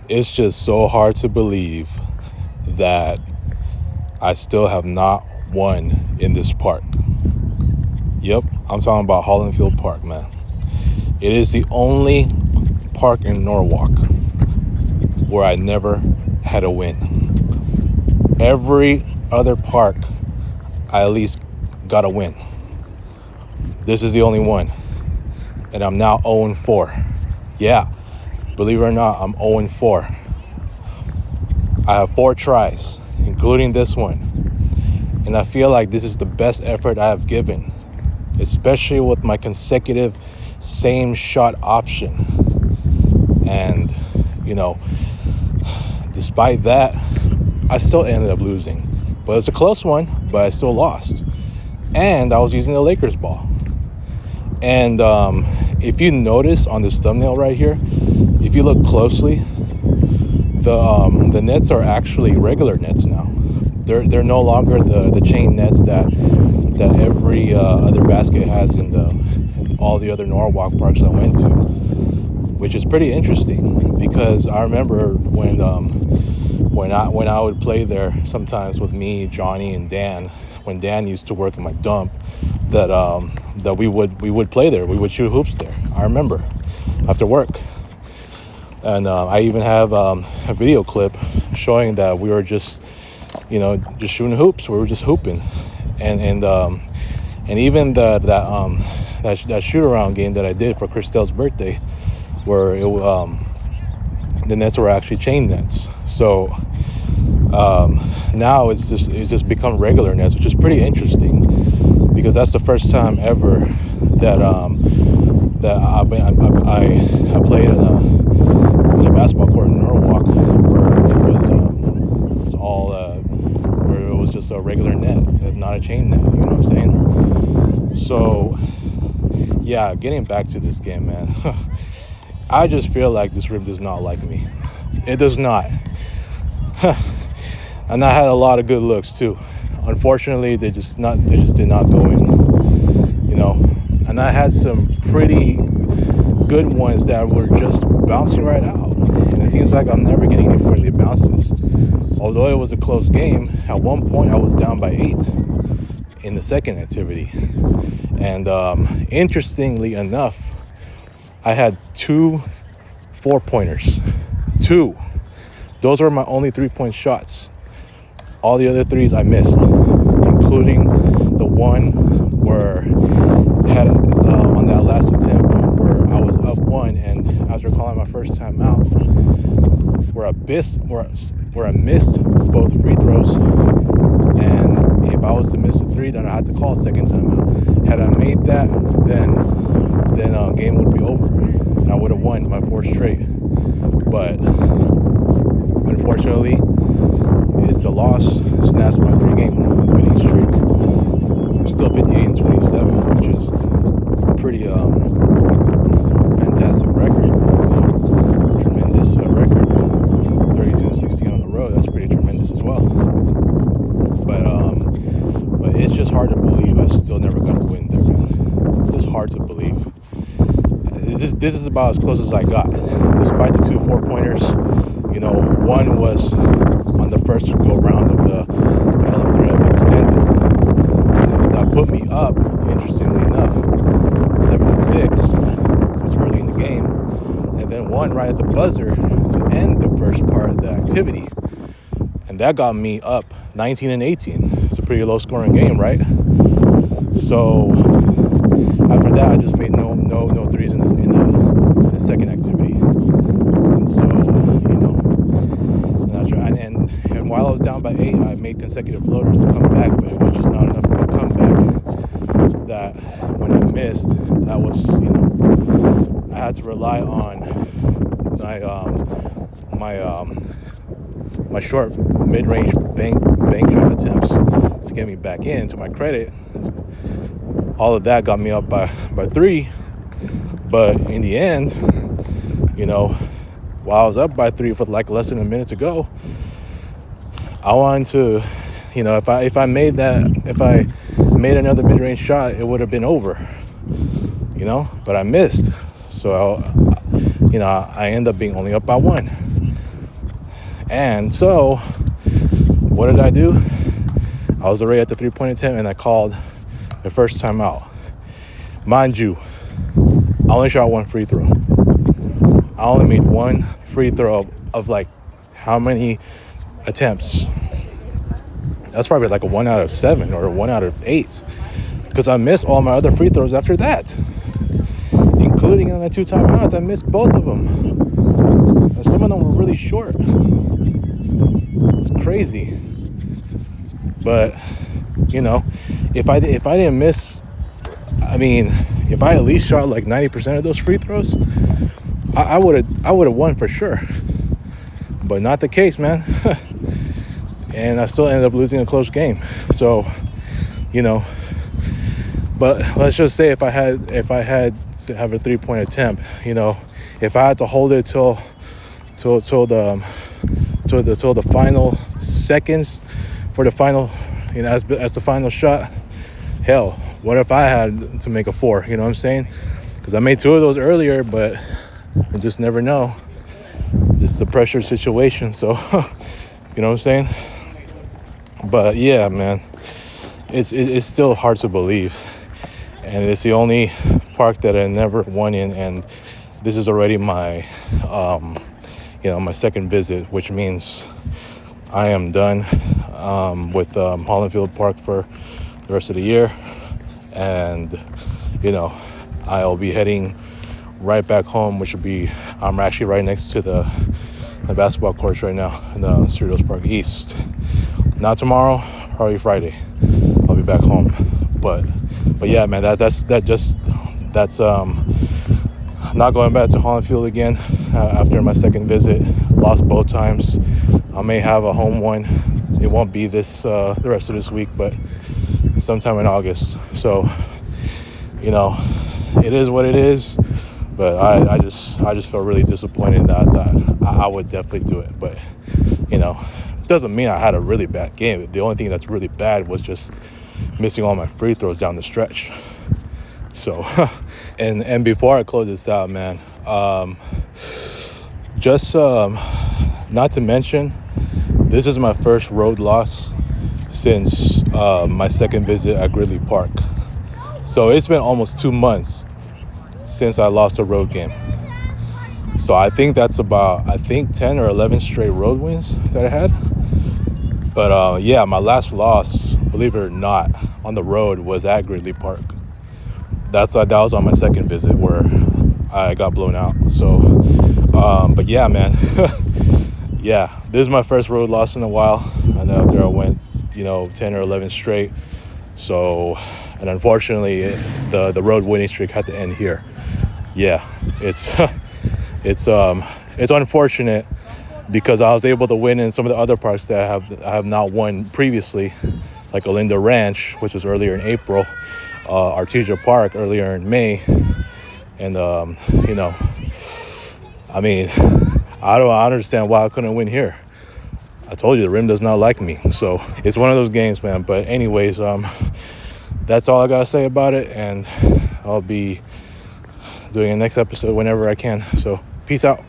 It's just so hard to believe that I still have not won in this park. Yep, I'm talking about Hollinfield Park, man. It is the only park in Norwalk where I never had a win. Every other park, I at least got a win. This is the only one. And I'm now 0-4. Yeah, believe it or not, I'm 0-4. I have 4 tries, including this one. And I feel like this is the best effort I have given, especially with my consecutive same shot option. And, despite that, I still ended up losing. But it's a close one, but I still lost. And I was using the Lakers ball. And if you notice on this thumbnail right here, if you look closely, the nets are actually regular nets now. They're no longer the chain nets that every other basket has in all the other Norwalk parks I went to, which is pretty interesting because I remember when I would play there sometimes with me, Johnny, and Dan. When Dan used to work in my dump, that we would play there. We would shoot hoops there. I remember after work, and I even have a video clip showing that we were just shooting hoops. We were just hooping, and even that shoot around game that I did for Christelle's birthday, where the nets were actually chain nets. So now it's just become regular nets, which is pretty interesting because that's the first time ever that I played in a basketball court in Norwalk where it was all where it was just a regular net, not a chain net. You know what I'm saying? So yeah, getting back to this game, man. I just feel like this rim does not like me. It does not. And I had a lot of good looks too. Unfortunately, they just did not go in. And I had some pretty good ones that were just bouncing right out. And it seems like I'm never getting any friendly bounces. Although it was a close game, at one point I was down by 8 in the second activity. And interestingly enough, I had 2 4-pointers. 2. Those were my only 3-point shots. All the other 3s I missed, including the one where had on that last attempt where I was up 1, and after calling my first time out, where I missed both free throws, and if I was to miss a 3, then I had to call a second time out. Had I made that, then game would be over, and I would have won my 4th straight. But unfortunately, it's a loss. It snaps my 3-game winning streak. I'm still 58-27, which is a pretty fantastic record. Tremendous record. 32-16 on the road. That's pretty tremendous as well. But it's just hard to believe I still never got a win there, man. It's hard to believe. This is about as close as I got, despite the 2 4-pointers. One was on the first go round of the Hollinfield I've extended. And that put me up, interestingly enough, 7-6. It was early in the game. And then one right at the buzzer to end the first part of the activity. And that got me up 19-18. It's a pretty low scoring game, right? So after that, I just made no 3s in the second activity. And so, and while I was down by 8, I made consecutive floaters to come back, but it was just not enough of a comeback. That when I missed, that was, I had to rely on my short mid-range bank shot attempts to get me back in. To my credit, all of that got me up by 3. But in the end, while I was up by 3 for like less than a minute to go, I wanted to, if I made another mid-range shot, it would have been over. but I missed. So, I end up being only up by 1. And so, what did I do? I was already at the 3-point attempt, and I called the first time out. Mind you, I only shot 1 free throw. I only made 1 free throw of like how many attempts? That's probably like a 1 out of 7 or a 1 out of 8. Because I missed all my other free throws after that. Including on the 2 timeouts, I missed both of them. And some of them were really short. It's crazy. But, if I didn't miss, if I at least shot like 90% of those free throws, I would have won for sure. But not the case, man. And I still ended up losing a close game. So, but let's just say if I had to have a 3-point attempt, if I had to hold it till the final seconds for the final, as the final shot, hell, what if I had to make a 4? You know what I'm saying? Because I made 2 of those earlier, but I just never know. This is a pressure situation, so you know what I'm saying? But yeah, man, it's still hard to believe. And it's the only park that I never won in, and this is already my my second visit, which means I am done with Hollinfield Park for the rest of the year. And I'll be heading right back home, which will be, I'm actually right next to the basketball courts right now in the Cerritos Park East. Not tomorrow, probably Friday. I'll be back home. But yeah, man, that's not going back to Hollinfield again after my second visit. Lost both times. I may have a home one. It won't be the rest of this week, but sometime in August. So, it is what it is. But I just felt really disappointed that I would definitely do it. But it doesn't mean I had a really bad game. The only thing that's really bad was just missing all my free throws down the stretch. So, and before I close this out, man, just not to mention, this is my first road loss since my second visit at Gridley Park. So it's been almost 2 months since I lost a road game. So I think that's about 10 or 11 straight road wins that I had. But yeah, my last loss, believe it or not, on the road was at Gridley Park. That was on my second visit where I got blown out. So, but yeah, man, yeah, this is my first road loss in a while. And after I went, 10 or 11 straight. So, and unfortunately, the road winning streak had to end here. Yeah, it's unfortunate because I was able to win in some of the other parks that I have not won previously, like Olinda Ranch, which was earlier in April, Artesia Park earlier in May, and I don't understand why I couldn't win here. I told you the rim does not like me, so it's one of those games, man. But anyways, that's all I gotta say about it, and I'll be doing a next episode whenever I can. So peace out.